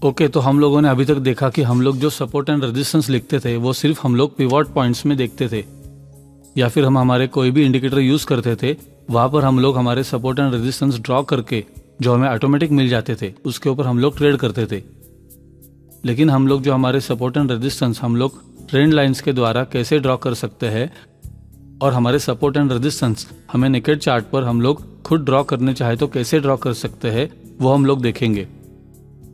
Okay, तो हम लोगों ने अभी तक देखा कि हम लोग जो सपोर्ट एंड रेजिस्टेंस लिखते थे वो सिर्फ हम लोग पिवट पॉइंट्स में देखते थे, या फिर हम हमारे कोई भी इंडिकेटर यूज़ करते थे, वहाँ पर हम लोग हमारे सपोर्ट एंड रेजिस्टेंस ड्रॉ करके जो हमें ऑटोमेटिक मिल जाते थे उसके ऊपर हम लोग ट्रेड करते थे। लेकिन हम लोग जो हमारे सपोर्ट एंड रेजिस्टेंस हम लोग ट्रेंड लाइंस के द्वारा कैसे ड्रॉ कर सकते हैं, और हमारे सपोर्ट एंड रेजिस्टेंस हमें नेकेड चार्ट पर हम लोग खुद ड्रॉ करने चाहे तो कैसे ड्रॉ कर सकते हैं, वो हम लोग देखेंगे।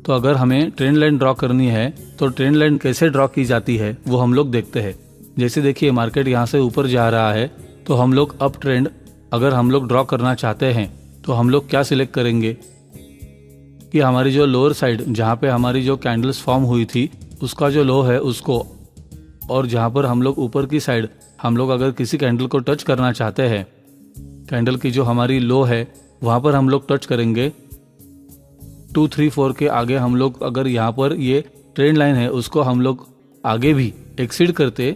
तो अगर हमें ट्रेंड लाइन ड्रॉ करनी है तो ट्रेंड लाइन कैसे ड्रॉ की जाती है वो हम लोग देखते हैं। जैसे देखिए, मार्केट यहाँ से ऊपर जा रहा है, तो हम लोग अप ट्रेंड अगर हम लोग ड्रॉ करना चाहते हैं तो हम लोग क्या सिलेक्ट करेंगे कि हमारी जो लोअर साइड जहाँ पे हमारी जो कैंडल्स फॉर्म हुई थी उसका जो लो है उसको, और जहाँ पर हम लोग ऊपर की साइड हम लोग अगर किसी कैंडल को टच करना चाहते हैं, कैंडल की जो हमारी लो है वहाँ पर हम लोग टच करेंगे। 2, 3, 4 के आगे हम लोग अगर यहाँ पर ये ट्रेंड लाइन है उसको हम लोग आगे भी एक्सीड करते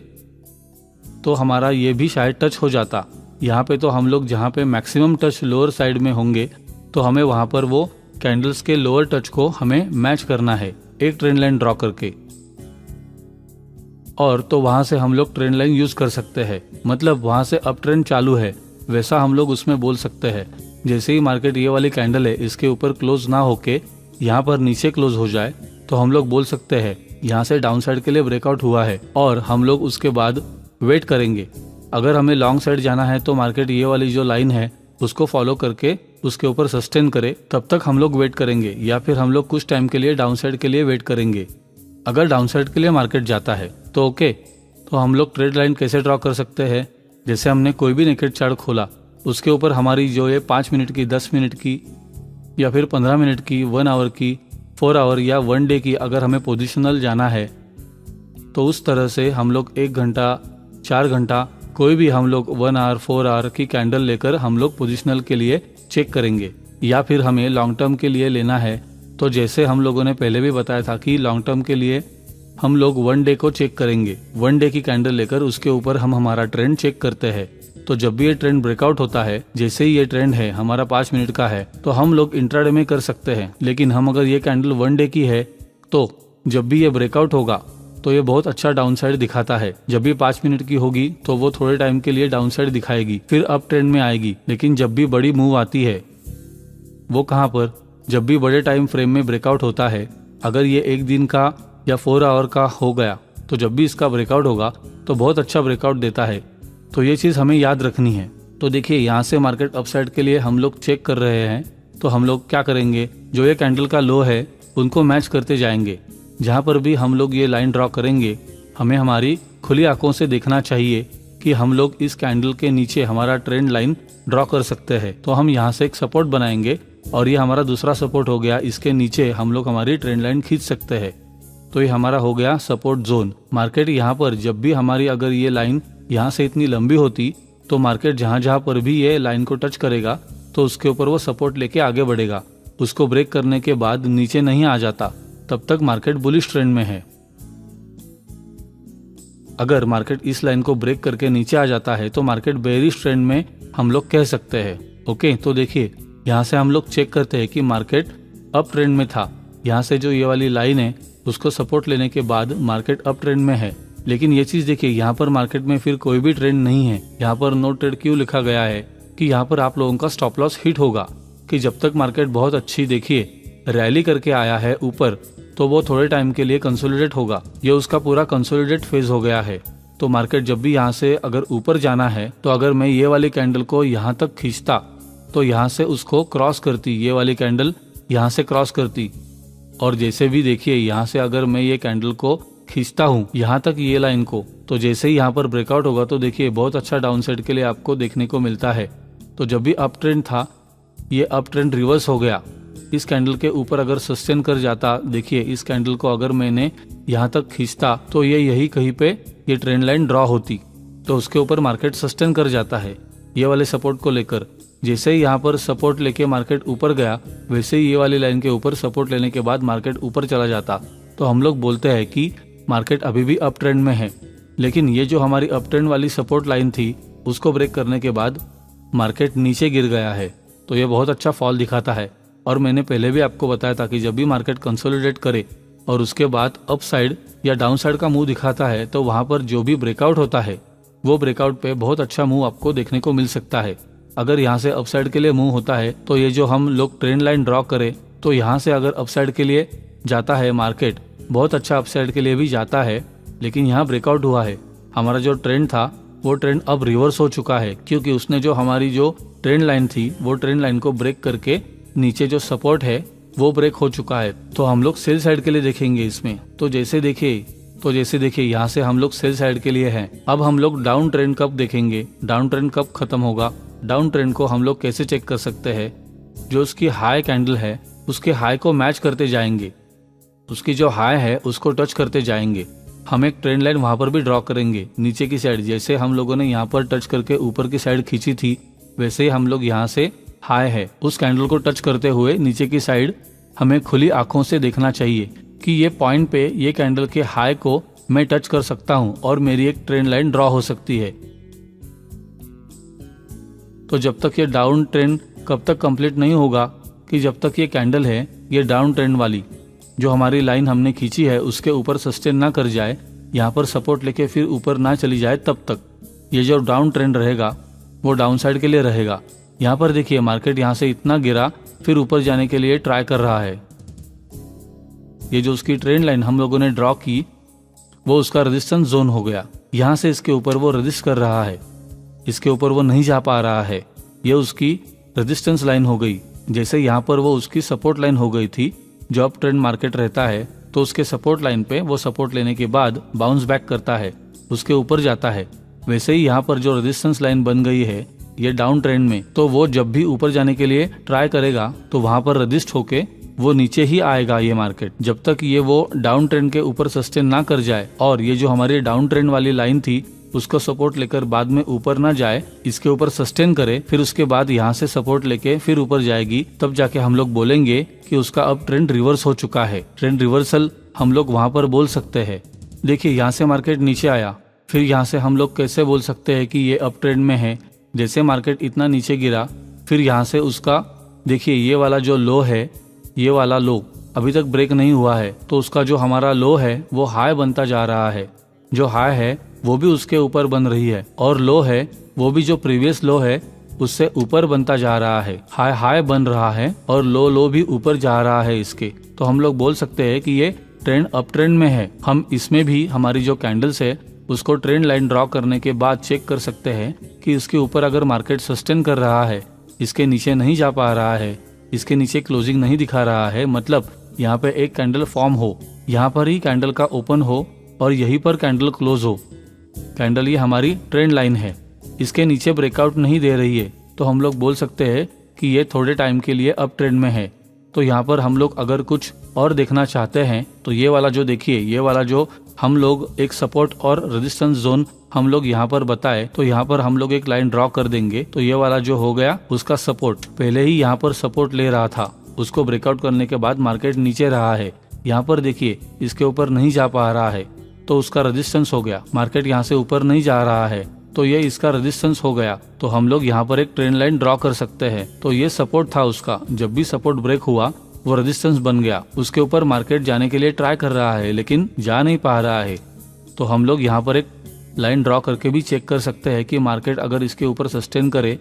तो हमारा ये भी शायद टच हो जाता। यहाँ पे तो हम लोग जहाँ पे मैक्सिमम टच लोअर साइड में होंगे तो हमें वहाँ पर वो कैंडल्स के लोअर टच को हमें मैच करना है एक ट्रेंड लाइन ड्रॉ करके, और तो वहाँ से हम लोग ट्रेंड लाइन यूज कर सकते हैं। मतलब वहाँ से अप ट्रेंड चालू है वैसा हम लोग उसमें बोल सकते हैं। जैसे ही मार्केट ये वाली कैंडल है इसके ऊपर क्लोज ना होके यहाँ पर नीचे क्लोज हो जाए तो हम लोग बोल सकते हैं यहाँ से डाउन साइड के लिए ब्रेकआउट हुआ है, और हम लोग उसके बाद वेट करेंगे। अगर हमें लॉन्ग साइड जाना है तो मार्केट ये वाली जो लाइन है उसको फॉलो करके उसके ऊपर सस्टेन करे, तब तक हम लोग वेट करेंगे, या फिर हम लोग कुछ टाइम के लिए डाउन साइड के लिए वेट करेंगे। अगर डाउन साइड के लिए मार्केट जाता है तो ओके, तो हम लोग ट्रेड लाइन कैसे ड्रॉ कर सकते हैं। जैसे हमने कोई भी नेकेड चार्ट खोला, उसके ऊपर हमारी जो ये 5 मिनट की, 10 मिनट की, या फिर 15 मिनट की, 1 आवर की, 4 आवर या 1 डे की अगर हमें पोजिशनल जाना है तो उस तरह से हम लोग 1 घंटा, 4 घंटा, कोई भी हम लोग 1 आवर, 4 आवर की कैंडल लेकर हम लोग पोजिशनल के लिए चेक करेंगे। या फिर हमें लॉन्ग टर्म के लिए लेना है तो जैसे हम लोगों ने पहले भी बताया था कि लॉन्ग टर्म के लिए हम लोग 1 डे को चेक करेंगे। 1 डे की कैंडल लेकर उसके ऊपर हम हमारा ट्रेंड चेक करते हैं। तो जब भी ये ट्रेंड ब्रेकआउट होता है, जैसे ही ये ट्रेंड है हमारा 5 मिनट का है, तो हम लोग इंट्राडे में कर सकते हैं। लेकिन हम अगर ये कैंडल 1 डे की है तो जब भी ये ब्रेकआउट होगा तो ये बहुत अच्छा डाउन साइड दिखाता है। जब भी 5 मिनट की होगी तो वो थोड़े टाइम के लिए डाउन साइड दिखाएगी, फिर अप ट्रेंड में आएगी। लेकिन जब भी बड़ी मूव आती है, वो कहाँ पर, जब भी बड़े टाइम फ्रेम में ब्रेकआउट होता है, अगर ये 1 दिन का या 4 आवर का हो गया तो जब भी इसका ब्रेकआउट होगा तो बहुत अच्छा ब्रेकआउट देता है। तो ये चीज़ हमें याद रखनी है। तो देखिए, यहाँ से मार्केट अपसाइड के लिए हम लोग चेक कर रहे हैं, तो हम लोग क्या करेंगे, जो ये कैंडल का लो है उनको मैच करते जाएंगे। जहाँ पर भी हम लोग ये लाइन ड्रॉ करेंगे, हमें हमारी खुली आंखों से देखना चाहिए कि हम लोग इस कैंडल के नीचे हमारा ट्रेंड लाइन ड्रॉ कर सकते हैं। तो हम यहाँ से एक सपोर्ट बनाएंगे और ये हमारा दूसरा सपोर्ट हो गया। इसके नीचे हम लोग हमारी ट्रेंड लाइन खींच सकते हैं। तो ये हमारा हो गया सपोर्ट जोन। मार्केट यहाँ पर जब भी हमारी अगर ये लाइन यहाँ से इतनी लंबी होती तो मार्केट जहाँ जहाँ पर भी ये लाइन को टच करेगा तो उसके ऊपर वो सपोर्ट लेके आगे बढ़ेगा। उसको ब्रेक करने के बाद नीचे नहीं आ जाता, तब तक मार्केट बुलिश ट्रेंड में है। अगर मार्केट इस लाइन को ब्रेक करके नीचे आ जाता है तो मार्केट बेरिश ट्रेंड में हम लोग कह सकते हैं। ओके, तो देखिए, यहाँ से हम लोग चेक करते हैं कि मार्केट अप ट्रेंड में था। यहाँ से जो ये वाली लाइन है उसको सपोर्ट लेने के बाद मार्केट अप ट्रेंड में है। लेकिन ये चीज देखिए, यहाँ पर मार्केट में फिर कोई भी ट्रेंड नहीं है। यहाँ पर नो ट्रेड क्यों लिखा गया है कि यहाँ पर आप लोगों का स्टॉप लॉस हिट होगा कि जब तक मार्केट बहुत अच्छी देखिए रैली करके आया है ऊपर, तो वो थोड़े टाइम के लिए कंसोलिडेट होगा। ये उसका पूरा कंसोलिडेट फेज हो गया है। तो मार्केट जब भी यहाँ से अगर ऊपर जाना है, तो अगर मैं ये वाली कैंडल को यहाँ तक खींचता तो यहाँ से उसको क्रॉस करती, ये वाली कैंडल यहाँ से क्रॉस करती। और जैसे भी देखिए, यहाँ से अगर मैं ये कैंडल को खींचता हूँ यहाँ तक ये लाइन को, तो जैसे ही यहाँ पर ब्रेकआउट होगा तो देखिए बहुत अच्छा डाउन साइड के लिए आपको देखने को मिलता है। तो जब भी अप ट्रेंड था, ये अप ट्रेंड रिवर्स हो गया। इस कैंडल के ऊपर अगर सस्टेन कर जाता, देखिए इस कैंडल को अगर मैंने यहाँ तक खींचता तो ये यही कहीं पे ये ट्रेंड लाइन ड्रॉ होती, तो उसके ऊपर मार्केट सस्टेन कर जाता है ये वाले सपोर्ट को लेकर। जैसे ही यहाँ पर सपोर्ट लेके मार्केट ऊपर गया, वैसे ही ये वाली लाइन के ऊपर सपोर्ट लेने के बाद मार्केट ऊपर चला जाता। तो हम लोग बोलते हैं कि मार्केट अभी भी अप ट्रेंड में है। लेकिन ये जो हमारी अप ट्रेंड वाली सपोर्ट लाइन थी उसको ब्रेक करने के बाद मार्केट नीचे गिर गया है, तो ये बहुत अच्छा फॉल दिखाता है। और मैंने पहले भी आपको बताया था कि जब भी मार्केट कंसोलिडेट करे और उसके बाद अप साइड या डाउन साइड का मुंह दिखाता है, तो वहां पर जो भी ब्रेकआउट होता है वो ब्रेकआउट पे बहुत अच्छा मूव आपको देखने को मिल सकता है। अगर यहाँ से अप साइड के लिए मूव होता है तो ये जो हम लोग ट्रेंड लाइन ड्रॉ करें, तो यहाँ से अगर अप साइड के लिए जाता है मार्केट, बहुत अच्छा अप साइड के लिए भी जाता है, लेकिन यहाँ ब्रेकआउट हुआ है। हमारा जो ट्रेंड था वो ट्रेंड अब रिवर्स हो चुका है, क्योंकि उसने जो हमारी जो ट्रेंड लाइन थी वो ट्रेंड लाइन को ब्रेक करके नीचे जो सपोर्ट है वो ब्रेक हो चुका है। तो हम लोग सेल साइड के लिए देखेंगे इसमें। तो जैसे देखिए यहाँ से हम लोग सेल साइड के लिए हैं। अब हम लोग डाउन ट्रेंड कब देखेंगे, डाउन ट्रेंड कब खत्म होगा। डाउन ट्रेंड को हम लोग कैसे चेक कर सकते हैं, जो उसकी हाई कैंडल है उसके हाई को मैच करते जाएंगे, उसकी जो हाई है उसको टच करते जाएंगे। हम एक ट्रेंड लाइन वहां पर भी ड्रॉ करेंगे नीचे की साइड। जैसे हम लोगों ने यहाँ पर टच करके ऊपर की साइड खींची थी, वैसे ही हम लोग यहाँ से हाई है उस कैंडल को टच करते हुए नीचे की साइड हमें खुली आंखों से देखना चाहिए कि ये पॉइंट पे ये कैंडल के हाई को मैं टच कर सकता हूँ और मेरी एक ट्रेंड लाइन ड्रॉ हो सकती है। तो जब तक ये डाउन ट्रेंड कब तक कंप्लीट नहीं होगा, कि जब तक ये कैंडल है ये डाउन ट्रेंड वाली जो हमारी लाइन हमने खींची है उसके ऊपर सस्टेन ना कर जाए, यहाँ पर सपोर्ट लेके फिर ऊपर ना चली जाए, तब तक ये जो डाउन ट्रेंड रहेगा वो डाउन साइड के लिए रहेगा। यहाँ पर देखिए मार्केट यहाँ से इतना गिरा, फिर ऊपर जाने के लिए ट्राई कर रहा है। ये जो उसकी ट्रेंड लाइन हम लोगों ने ड्रॉ की वो उसका रेजिस्टेंस जोन हो गया। यहाँ से इसके ऊपर वो रेजिस्ट कर रहा है, इसके ऊपर वो नहीं जा पा रहा है, ये उसकी रेजिस्टेंस लाइन हो गई। जैसे यहाँ पर वो उसकी सपोर्ट लाइन हो गई थी। जो अप ट्रेंड मार्केट रहता है तो उसके सपोर्ट लाइन पे वो सपोर्ट लेने के बाद बाउंस बैक करता है, उसके ऊपर जाता है। वैसे ही यहाँ पर जो रेजिस्टेंस लाइन बन गई है ये डाउन ट्रेंड में, तो वो जब भी ऊपर जाने के लिए ट्राई करेगा तो वहां पर रजिस्ट होके वो नीचे ही आएगा ये मार्केट, जब तक ये वो डाउन ट्रेंड के ऊपर सस्टेन ना कर जाए और ये जो हमारी डाउन ट्रेंड वाली लाइन थी उसको सपोर्ट लेकर बाद में ऊपर ना जाए, इसके ऊपर सस्टेन करे, फिर उसके बाद यहाँ से सपोर्ट लेके फिर ऊपर जाएगी, तब जाके हम लोग बोलेंगे कि उसका अब ट्रेंड रिवर्स हो चुका है। ट्रेंड रिवर्सल हम लोग वहां पर बोल सकते हैं। देखिए यहाँ से मार्केट नीचे आया, फिर यहाँ से हम लोग कैसे बोल सकते हैं कि ये अप ट्रेंड में है। जैसे मार्केट इतना नीचे गिरा, फिर यहाँ से उसका देखिए ये वाला जो लो है, ये वाला लो अभी तक ब्रेक नहीं हुआ है, तो उसका जो हमारा लो है वो हाई बनता जा रहा है। जो हाई है वो भी उसके ऊपर बन रही है और लो है वो भी जो प्रीवियस लो है उससे ऊपर बनता जा रहा है। हाई हाई बन रहा है और लो भी ऊपर जा रहा है इसके। तो हम लोग बोल सकते हैं कि ये ट्रेंड अप ट्रेंड में है। हम इसमें भी हमारी जो कैंडल्स है उसको ट्रेंड लाइन ड्रॉ करने के बाद चेक कर सकते हैं कि इसके ऊपर अगर मार्केट सस्टेन कर रहा है, इसके नीचे नहीं जा पा रहा है, इसके नीचे क्लोजिंग नहीं दिखा रहा है, मतलब यहाँ पे एक कैंडल फॉर्म हो, यहाँ पर ही कैंडल का ओपन हो और यहीं पर कैंडल क्लोज हो। कैंडल ये हमारी ट्रेंड लाइन है, इसके नीचे ब्रेकआउट नहीं दे रही है, तो हम लोग बोल सकते हैं कि ये थोड़े टाइम के लिए अप ट्रेंड में है। तो यहाँ पर हम लोग अगर कुछ और देखना चाहते हैं तो ये वाला जो देखिए, ये वाला जो हम लोग एक सपोर्ट और रेजिस्टेंस जोन हम लोग यहाँ पर बताए, तो यहाँ पर हम लोग एक लाइन ड्रॉ कर देंगे। तो ये वाला जो हो गया उसका सपोर्ट, पहले ही यहाँ पर सपोर्ट ले रहा था, उसको ब्रेकआउट करने के बाद मार्केट नीचे रहा है। यहाँ पर देखिए इसके ऊपर नहीं जा पा रहा है, तो उसका रेजिस्टेंस हो गया। मार्केट यहाँ से ऊपर नहीं जा रहा है तो ये इसका रेजिस्टेंस हो गया। तो हम लोग यहाँ पर एक ट्रेंड लाइन ड्रॉ कर सकते हैं। तो ये सपोर्ट था उसका, जब भी सपोर्ट ब्रेक हुआ वो रेजिस्टेंस बन गया। उसके ऊपर मार्केट जाने के लिए ट्राई कर रहा है लेकिन जा नहीं पा रहा है। तो हम लोग यहाँ पर एक लाइन ड्रॉ करके भी चेक कर सकते हैं कि मार्केट अगर इसके ऊपर सस्टेन करे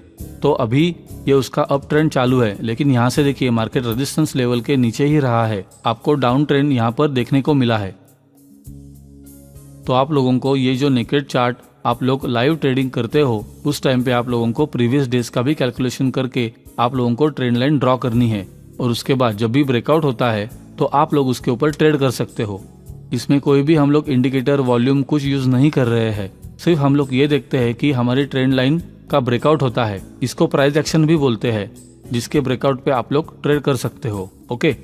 तो अभी ये उसका अप ट्रेंड चालू है। लेकिन यहाँ से देखिए मार्केट रेजिस्टेंस लेवल के नीचे ही रहा है, आपको डाउन ट्रेंड यहाँ पर देखने को मिला है। तो आप लोगों को ये जो नेकेड चार्ट आप लोग लाइव ट्रेडिंग करते हो उस टाइम पे आप लोगों को प्रीवियस डेज का भी कैलकुलेशन करके आप लोगों को ट्रेंड लाइन ड्रॉ करनी है और उसके बाद जब भी ब्रेकआउट होता है तो आप लोग उसके ऊपर ट्रेड कर सकते हो। इसमें कोई भी हम लोग इंडिकेटर वॉल्यूम कुछ यूज नहीं कर रहे हैं, सिर्फ हम लोग ये देखते हैं कि हमारी ट्रेंड लाइन का ब्रेकआउट होता है। इसको प्राइस एक्शन भी बोलते हैं, जिसके ब्रेकआउट पे आप लोग ट्रेड कर सकते हो। ओके,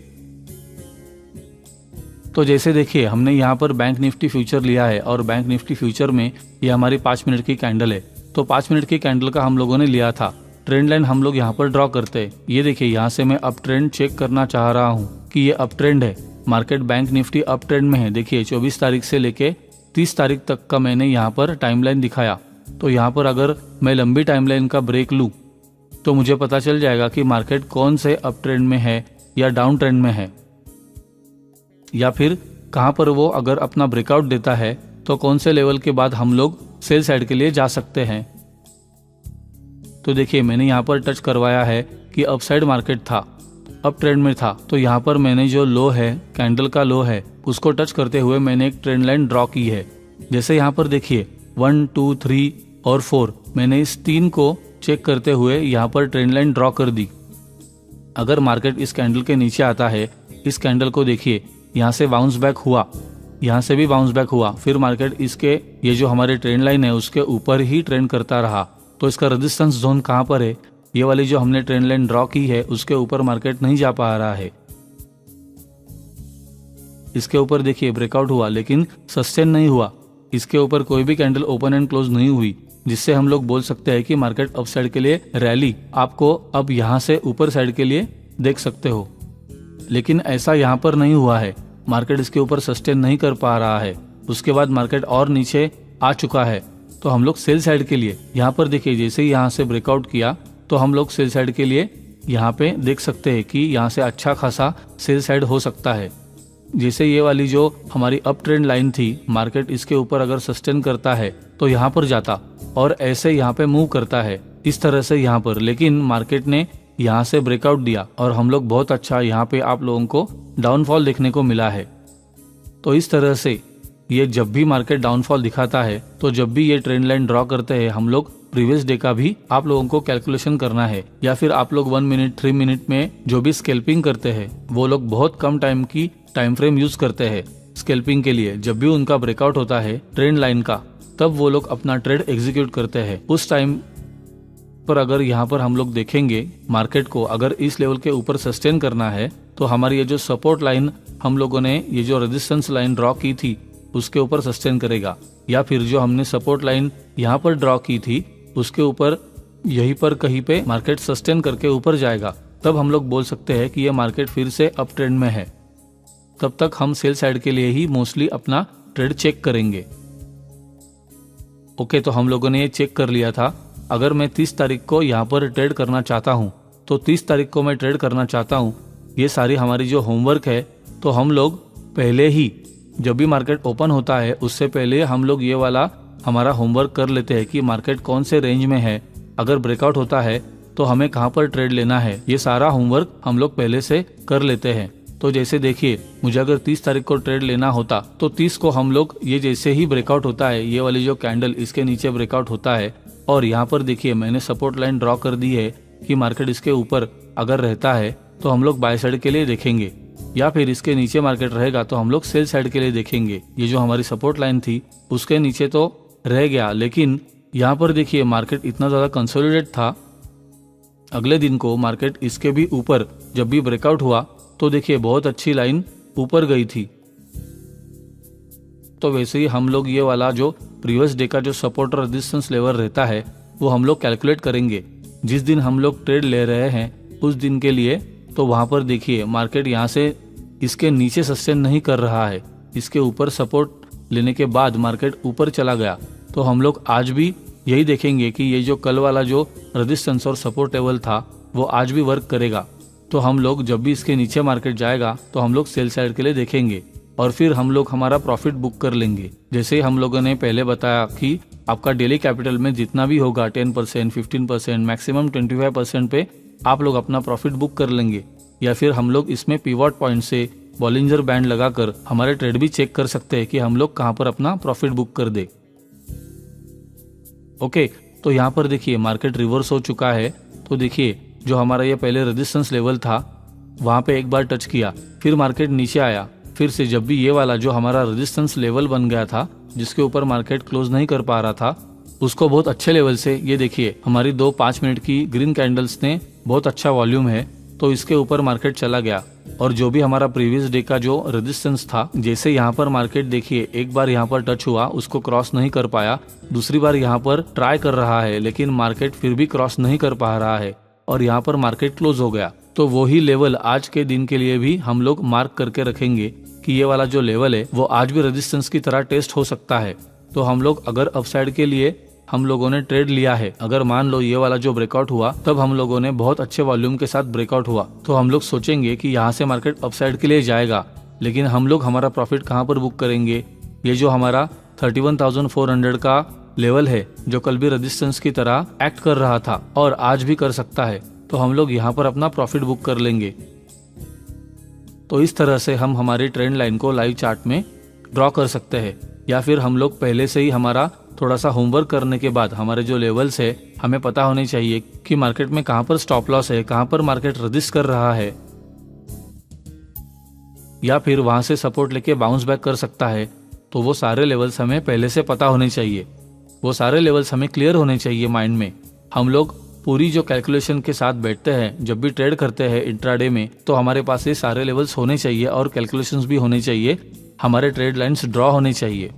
तो जैसे देखिए हमने यहाँ पर बैंक निफ्टी फ्यूचर लिया है और बैंक निफ्टी फ्यूचर में ये हमारी 5 मिनट की कैंडल है। तो 5 मिनट की कैंडल का हम लोगों ने लिया था। ट्रेंड लाइन हम लोग यहाँ पर ड्रॉ करते हैं। ये देखिए यहाँ से मैं अप ट्रेंड चेक करना चाह रहा हूँ कि ये अप ट्रेंड है। Market bank Nifty up trend में है। देखिए 24 तारीख से लेके 30 तारीख तक का मैंने यहाँ पर टाइमलाइन दिखाया। तो यहाँ पर अगर मैं लंबी टाइमलाइन का ब्रेक लूँ तो मुझे पता चल जाएगा कि मार्केट कौन से अप ट्रेंड में है या डाउन ट्रेंड में है, या फिर कहाँ पर वो अगर अपना ब्रेकआउट देता है तो कौन से लेवल के बाद हम लोग सेल साइड के लिए जा सकते हैं। तो देखिए मैंने यहाँ पर टच करवाया है कि अपसाइड मार्केट था, अप ट्रेंड में था, तो यहाँ पर मैंने जो लो है, कैंडल का लो है, उसको टच करते हुए मैंने एक ट्रेंड लाइन ड्रॉ की है। जैसे यहाँ पर देखिए 1, 2, 3 और 4 मैंने इस 3 को चेक करते हुए यहाँ पर ट्रेंड लाइन ड्रॉ कर दी। अगर मार्केट इस कैंडल के नीचे आता है, इस कैंडल को देखिए यहाँ से बाउंस बैक हुआ, यहाँ से भी बाउंस बैक हुआ, फिर मार्केट इसके ये जो हमारे ट्रेंड लाइन है उसके ऊपर ही ट्रेंड करता रहा, तो इसका रेजिस्टेंस जोन कहाँ पर है, ये वाली जो हमने ट्रेंड लाइन ड्रॉ की है उसके ऊपर मार्केट नहीं जा पा रहा है। इसके ऊपर देखिए ब्रेकआउट हुआ लेकिन सस्टेन नहीं हुआ, इसके ऊपर कोई भी कैंडल ओपन एंड क्लोज नहीं हुई, जिससे हम लोग बोल सकते हैं कि मार्केट अप साइड के लिए रैली आपको अब यहाँ से ऊपर साइड के लिए देख सकते हो। लेकिन ऐसा यहाँ पर नहीं हुआ है, मार्केट इसके ऊपर सस्टेन नहीं कर पा रहा है, उसके बाद मार्केट और नीचे आ चुका है। तो हम लोग सेल साइड के लिए यहाँ पर देखिए जैसे ही यहाँ से ब्रेकआउट किया तो हम लोग सेल साइड के लिए यहाँ पे देख सकते हैं कि यहाँ से अच्छा खासा सेल साइड हो सकता है। जैसे ये वाली जो हमारी अप ट्रेंड लाइन थी, मार्केट इसके ऊपर अगर सस्टेन करता है तो यहाँ पर जाता और ऐसे यहाँ पे मूव करता है इस तरह से यहाँ पर, लेकिन मार्केट ने यहाँ से ब्रेकआउट दिया और हम लोग बहुत अच्छा यहाँ पे आप लोगों को डाउनफॉल देखने को मिला है। तो इस तरह से ये जब भी मार्केट डाउनफॉल दिखाता है तो जब भी ये ट्रेंड लाइन ड्रॉ करते हैं हम लोग प्रीवियस डे का भी आप लोगों को कैलकुलेशन करना है, या फिर आप लोग 1 मिनट 3 मिनट में जो भी स्कैल्पिंग करते हैं वो लोग बहुत कम टाइम की टाइम फ्रेम यूज करते हैं स्कैल्पिंग के लिए। जब भी उनका ब्रेकआउट होता है ट्रेंड लाइन का तब वो लोग अपना ट्रेड एग्जीक्यूट करते हैं। उस टाइम पर अगर यहाँ पर हम लोग देखेंगे मार्केट को अगर इस लेवल के ऊपर सस्टेन करना है तो हमारी ये जो सपोर्ट लाइन हम लोगों ने ये जो रेजिस्टेंस लाइन ड्रॉ की थी उसके ऊपर सस्टेन करेगा, या फिर जो हमने सपोर्ट लाइन यहाँ पर ड्रॉ की थी उसके ऊपर यहीं पर कहीं पे मार्केट सस्टेन करके ऊपर जाएगा, तब हम लोग बोल सकते हैं कि ये मार्केट फिर से अप ट्रेंड में है। तब तक हम सेल साइड के लिए ही मोस्टली अपना ट्रेड चेक करेंगे। ओके, तो हम लोगों ने ये चेक कर लिया था। अगर मैं 30 तारीख को यहाँ पर ट्रेड करना चाहता हूँ तो 30 तारीख को मैं ट्रेड करना चाहता हूँ, ये सारी हमारी जो होमवर्क है तो हम लोग पहले ही जब भी मार्केट ओपन होता है उससे पहले हम लोग ये वाला हमारा होमवर्क कर लेते हैं कि मार्केट कौन से रेंज में है, अगर ब्रेकआउट होता है तो हमें कहाँ पर ट्रेड लेना है, ये सारा होमवर्क हम लोग पहले से कर लेते हैं। तो जैसे देखिए मुझे अगर 30 तारीख को ट्रेड लेना होता तो 30 को हम लोग ये जैसे ही ब्रेकआउट होता है, ये वाली जो कैंडल इसके नीचे ब्रेकआउट होता है और यहाँ पर देखिए मैंने सपोर्ट लाइन ड्रॉ कर दी है कि मार्केट इसके ऊपर अगर रहता है तो हम लोग बाय साइड के लिए देखेंगे, या फिर इसके नीचे मार्केट रहेगा तो हम लोग सेल साइड के लिए देखेंगे। ये जो हमारी सपोर्ट लाइन थी उसके नीचे तो रह गया, लेकिन यहाँ पर देखिए मार्केट इतना ज्यादा कंसोलिडेट था, अगले दिन को मार्केट इसके भी ऊपर जब भी ब्रेकआउट हुआ तो देखिए बहुत अच्छी लाइन ऊपर गई थी। तो वैसे ही हम लोग ये वाला जो प्रीवियस डे का जो सपोर्ट और रेजिस्टेंस लेवल रहता है वो हम लोग कैलकुलेट करेंगे जिस दिन हम लोग ट्रेड ले रहे हैं उस दिन के लिए। तो वहां पर देखिए मार्केट यहाँ से इसके नीचे सस्टेन नहीं कर रहा है, इसके ऊपर सपोर्ट लेने के बाद मार्केट ऊपर चला गया। तो हम लोग आज भी यही देखेंगे कि ये जो कल वाला जो रेजिस्टेंस और सपोर्ट लेवल था वो आज भी वर्क करेगा। तो हम लोग जब भी इसके नीचे मार्केट जाएगा तो हम लोग सेल साइड के लिए देखेंगे और फिर हम लोग हमारा प्रॉफिट बुक कर लेंगे। जैसे हम लोगों ने पहले बताया कि आपका डेली कैपिटल में जितना भी होगा 10%, 15%, मैक्सिमम 25% पे आप लोग अपना प्रॉफिट बुक कर लेंगे, या फिर हम लोग इसमें पिवट पॉइंट से बॉलिंजर बैंड लगाकर हमारे ट्रेड भी चेक कर सकते हैं कि हम लोग कहां पर अपना प्रॉफिट बुक कर दे। ओके, तो यहाँ पर देखिए मार्केट रिवर्स हो चुका है। तो देखिए जो हमारा ये पहले रेजिस्टेंस लेवल था वहां पे एक बार टच किया, फिर मार्केट नीचे आया, फिर से जब भी ये वाला जो हमारा रेजिस्टेंस लेवल बन गया था जिसके ऊपर मार्केट क्लोज नहीं कर पा रहा था उसको बहुत अच्छे लेवल से ये देखिए हमारी 2 5 मिनट की ग्रीन कैंडल्स ने बहुत अच्छा वॉल्यूम है तो इसके ऊपर मार्केट चला गया। और जो भी हमारा प्रीवियस डे का जो रेजिस्टेंस था, जैसे यहाँ पर मार्केट देखिए एक बार यहाँ पर टच हुआ उसको क्रॉस नहीं कर पाया, दूसरी बार यहाँ पर ट्राई कर रहा है लेकिन मार्केट फिर भी क्रॉस नहीं कर पा रहा है और यहाँ पर मार्केट क्लोज हो गया। तो वही लेवल आज के दिन के लिए भी हम लोग मार्क करके रखेंगे कि ये वाला जो लेवल है वो आज भी रेजिस्टेंस की तरह टेस्ट हो सकता है। तो हम लोग अगर अपसाइड के लिए हम लोगों ने ट्रेड लिया है, अगर मान लो ये वाला जो ब्रेकआउट हुआ तब हम लोगों ने बहुत अच्छे वॉल्यूम के साथ ब्रेकआउट हुआ, तो हम लोग सोचेंगे कि यहाँ से मार्केट अपसाइड के लिए जाएगा। लेकिन हम लोग हमारा प्रॉफिट कहाँ पर बुक करेंगे? ये जो हमारा 31,400 का लेवल है, जो कल भी रेजिस्टेंस की तरह एक्ट कर रहा था और आज भी कर सकता है, तो हम लोग यहाँ पर अपना प्रॉफिट बुक कर लेंगे। तो इस तरह से हम हमारी ट्रेंड लाइन को लाइव चार्ट में ड्रॉ कर सकते हैं। या फिर हम लोग पहले से ही हमारा थोड़ा सा होमवर्क करने के बाद हमारे जो लेवल्स है हमें पता होने चाहिए कि मार्केट में कहाँ पर स्टॉप लॉस है, कहाँ पर मार्केट रेजिस्ट कर रहा है, या फिर वहां से सपोर्ट लेके बाउंस बैक कर सकता है। तो वो सारे लेवल्स हमें पहले से पता होने चाहिए, वो सारे लेवल्स हमें क्लियर होने चाहिए माइंड में। हम लोग पूरी जो कैलकुलेशन के साथ बैठते हैं, जब भी ट्रेड करते हैं इंट्राडे में, तो हमारे पास ये सारे लेवल्स होने चाहिए और कैलकुलेशंस भी होने चाहिए, हमारे ट्रेड लाइन्स ड्रॉ होने चाहिए।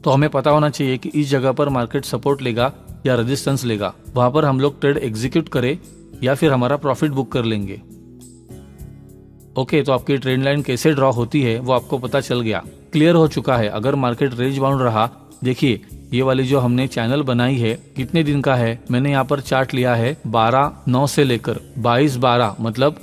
तो हमें पता होना चाहिए कि इस जगह पर मार्केट सपोर्ट लेगा या रेजिस्टेंस लेगा, वहां पर हम लोग ट्रेड एग्जीक्यूट करें या फिर हमारा प्रॉफिट बुक कर लेंगे। ओके, तो आपकी ट्रेंड लाइन कैसे ड्रॉ होती है वो आपको पता चल गया, क्लियर हो चुका है। अगर मार्केट रेंज बाउंड रहा, देखिए ये वाली जो हमने चैनल बनाई है कितने दिन का है, मैंने यहाँ पर चार्ट लिया है 12/9 से लेकर 22/12, मतलब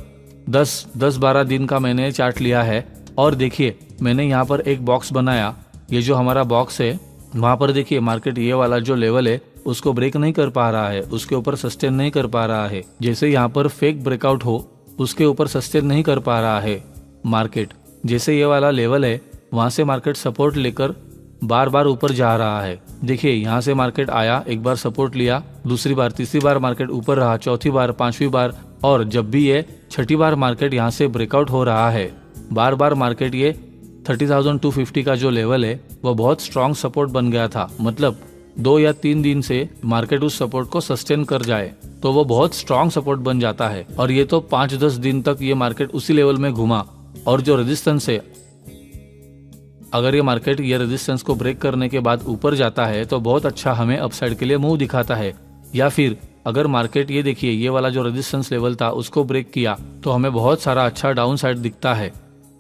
10-12 दिन का मैंने चार्ट लिया है। और देखिए मैंने यहाँ पर एक बॉक्स बनाया, ये जो हमारा बॉक्स है वहां पर देखिए मार्केट ये वाला जो लेवल है उसको ब्रेक नहीं कर पा रहा है, उसके ऊपर सस्टेन नहीं कर पा रहा है। जैसे यहाँ पर फेक ब्रेकआउट हो, उसके ऊपर सस्टेन नहीं कर पा रहा है मार्केट। जैसे ये वाला लेवल है वहां से मार्केट सपोर्ट लेकर बार बार ऊपर जा रहा है। देखिए यहाँ से मार्केट आया, एक बार सपोर्ट लिया, दूसरी बार, तीसरी बार मार्केट ऊपर रहा, चौथी बार, पांचवी बार, और जब भी ये छठी बार मार्केट यहाँ से ब्रेकआउट हो रहा है, बार बार मार्केट ये 30,250 का जो लेवल है वो बहुत स्ट्रॉन्ग सपोर्ट बन गया था। मतलब 2 या 3 दिन से मार्केट उस सपोर्ट को सस्टेन कर जाए तो वो बहुत स्ट्रॉन्ग सपोर्ट बन जाता है। और ये तो 5-10 दिन तक ये मार्केट उसी लेवल में घुमा, और जो रेजिस्टेंस है, अगर ये मार्केट ये रेजिस्टेंस को ब्रेक करने के बाद ऊपर जाता है तो बहुत अच्छा हमें अपसाइड के लिए मूव दिखाता है। या फिर अगर मार्केट ये देखिए ये वाला जो रेजिस्टेंस लेवल था उसको ब्रेक किया तो हमें बहुत सारा अच्छा डाउन साइड दिखता है।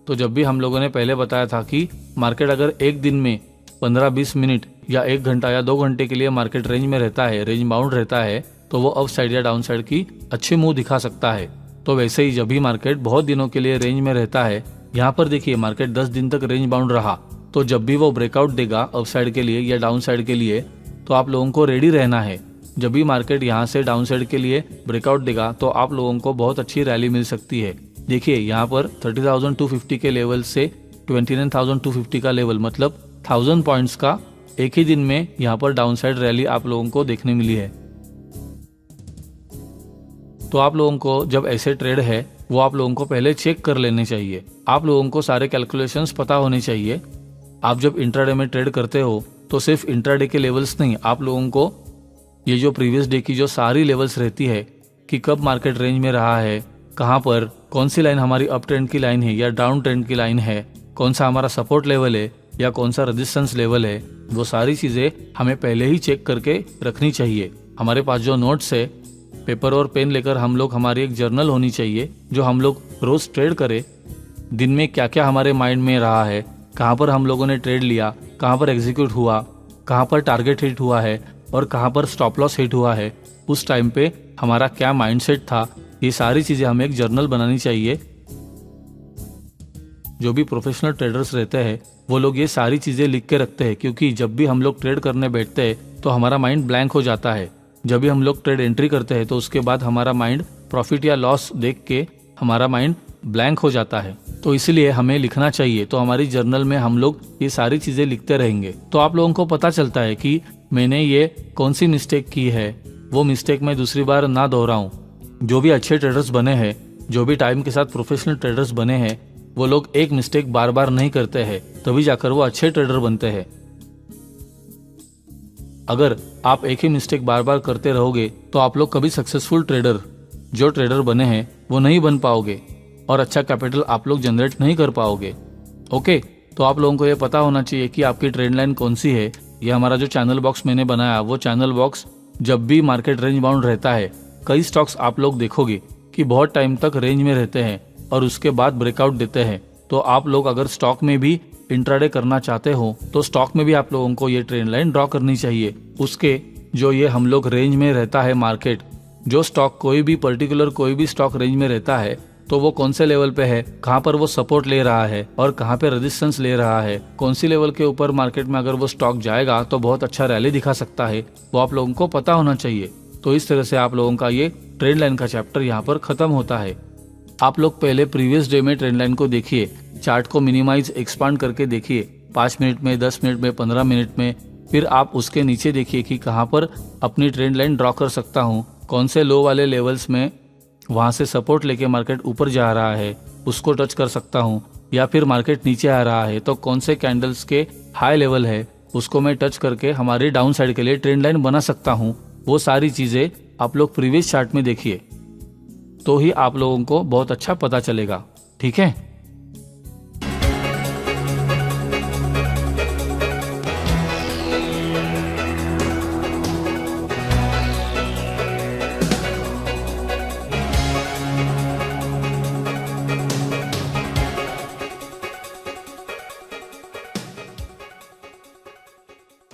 तो जब भी हम लोगों ने पहले बताया था कि मार्केट अगर एक दिन में 15-20 मिनट या 1 घंटा या 2 घंटे के लिए मार्केट रेंज में रहता है, रेंज बाउंड रहता है, तो वो अप साइड या डाउन साइड की अच्छे मूव दिखा सकता है। तो वैसे ही जब भी मार्केट बहुत दिनों के लिए रेंज में रहता है, यहाँ पर देखिए मार्केट 10 दिन तक रेंज बाउंड रहा, तो जब भी वो ब्रेकआउट देगा अप साइड के लिए या डाउन साइड के लिए, तो आप लोगों को रेडी रहना है। जब भी मार्केट यहाँ से डाउन साइड के लिए ब्रेकआउट देगा तो आप लोगों को बहुत अच्छी रैली मिल सकती है। देखिए यहाँ पर 30,250 के लेवल से 29,250 का लेवल, मतलब 1000 पॉइंट्स का एक ही दिन में यहाँ पर डाउन साइड रैली आप लोगों को देखने मिली है। तो आप लोगों को जब ऐसे ट्रेड है वो आप लोगों को पहले चेक कर लेने चाहिए। आप लोगों को सारे कैलकुलेशंस पता होने चाहिए। आप जब इंट्राडे में ट्रेड करते हो तो सिर्फ इंट्राडे के लेवल्स नहीं, आप लोगों को ये जो प्रीवियस डे की जो सारी लेवल्स रहती है कि कब मार्केट रेंज में रहा है, कहाँ पर, कौन सी लाइन हमारी अप ट्रेंड की लाइन है या डाउन ट्रेंड की लाइन है, कौन सा हमारा सपोर्ट लेवल है या कौन सा रेजिस्टेंस लेवल है, वो सारी चीजें हमें पहले ही चेक करके रखनी चाहिए। हमारे पास जो नोट्स है, पेपर और पेन लेकर हम लोग, हमारी एक जर्नल होनी चाहिए जो हम लोग रोज ट्रेड करें, दिन में क्या क्या हमारे माइंड में रहा है, कहाँ पर हम लोगों ने ट्रेड लिया, कहाँ पर एग्जीक्यूट हुआ, कहाँ पर टारगेट हिट हुआ है और कहाँ पर स्टॉप लॉस हिट हुआ है, उस टाइम पे हमारा क्या माइंडसेट था, ये सारी चीजें हमें एक जर्नल बनानी चाहिए। जो भी प्रोफेशनल ट्रेडर्स रहते हैं वो लोग ये सारी चीजें लिख के रखते हैं, क्योंकि जब भी हम लोग ट्रेड करने बैठते हैं तो हमारा माइंड ब्लैंक हो जाता है। जब भी हम लोग ट्रेड एंट्री करते हैं तो उसके बाद हमारा माइंड प्रॉफिट या लॉस देख के हमारा माइंड ब्लैंक हो जाता है। तो इसलिए हमें लिखना चाहिए। तो हमारी जर्नल में हम लोग ये सारी चीजें लिखते रहेंगे तो आप लोगों को पता चलता है कि मैंने ये कौन सी मिस्टेक की है, वो मिस्टेक मैं दूसरी बार ना दोहराऊं। जो भी अच्छे ट्रेडर्स बने हैं, जो भी टाइम के साथ प्रोफेशनल ट्रेडर्स बने हैं, वो लोग एक मिस्टेक बार बार नहीं करते हैं, तभी जाकर वो अच्छे ट्रेडर बनते हैं। अगर आप एक ही मिस्टेक बार बार करते रहोगे तो आप लोग कभी सक्सेसफुल ट्रेडर, जो ट्रेडर बने हैं, वो नहीं बन पाओगे और अच्छा कैपिटल आप लोग जनरेट नहीं कर पाओगे। ओके, तो आप लोगों को ये पता होना चाहिए कि आपकी ट्रेंड लाइन कौन सी है। ये हमारा जो चैनल बॉक्स मैंने बनाया, वो चैनल बॉक्स जब भी मार्केट रेंज बाउंड रहता है, कई स्टॉक्स आप लोग देखोगे कि बहुत टाइम तक रेंज में रहते हैं और उसके बाद ब्रेकआउट देते हैं। तो आप लोग अगर स्टॉक में भी इंट्राडे करना चाहते हो तो स्टॉक में भी आप लोगों को ये ट्रेंड लाइन ड्रॉ करनी चाहिए। उसके जो ये हम लोग रेंज में रहता है मार्केट, जो स्टॉक कोई भी पर्टिकुलर कोई भी स्टॉक रेंज में रहता है, तो वो कौन से लेवल पे है, कहाँ पर वो सपोर्ट ले रहा है और कहाँ पे रेजिस्टेंस ले रहा है, कौन सी लेवल के ऊपर मार्केट में अगर वो स्टॉक जाएगा तो बहुत अच्छा रैली दिखा सकता है, वो आप लोगों को पता होना चाहिए। तो इस तरह से आप लोगों का ये ट्रेंड लाइन का चैप्टर यहाँ पर खत्म होता है। आप लोग पहले प्रीवियस डे में ट्रेंड लाइन को देखिए, चार्ट को मिनिमाइज एक्सपांड करके देखिए 5 मिनट में, 10 मिनट में, 15 मिनट में। फिर आप उसके नीचे देखिए कि कहाँ पर अपनी ट्रेंड लाइन ड्रॉ कर सकता हूँ, कौन से लो वाले लेवल्स में वहाँ से सपोर्ट लेके मार्केट ऊपर जा रहा है उसको टच कर सकता हूँ, या फिर मार्केट नीचे आ रहा है तो कौन से कैंडल्स के हाई लेवल है उसको मैं टच करके हमारी डाउन साइड के लिए ट्रेंड लाइन बना सकता हूँ। वो सारी चीज़ें आप लोग प्रीवियस चार्ट में देखिए, तो ही आप लोगों को बहुत अच्छा पता चलेगा। ठीक है।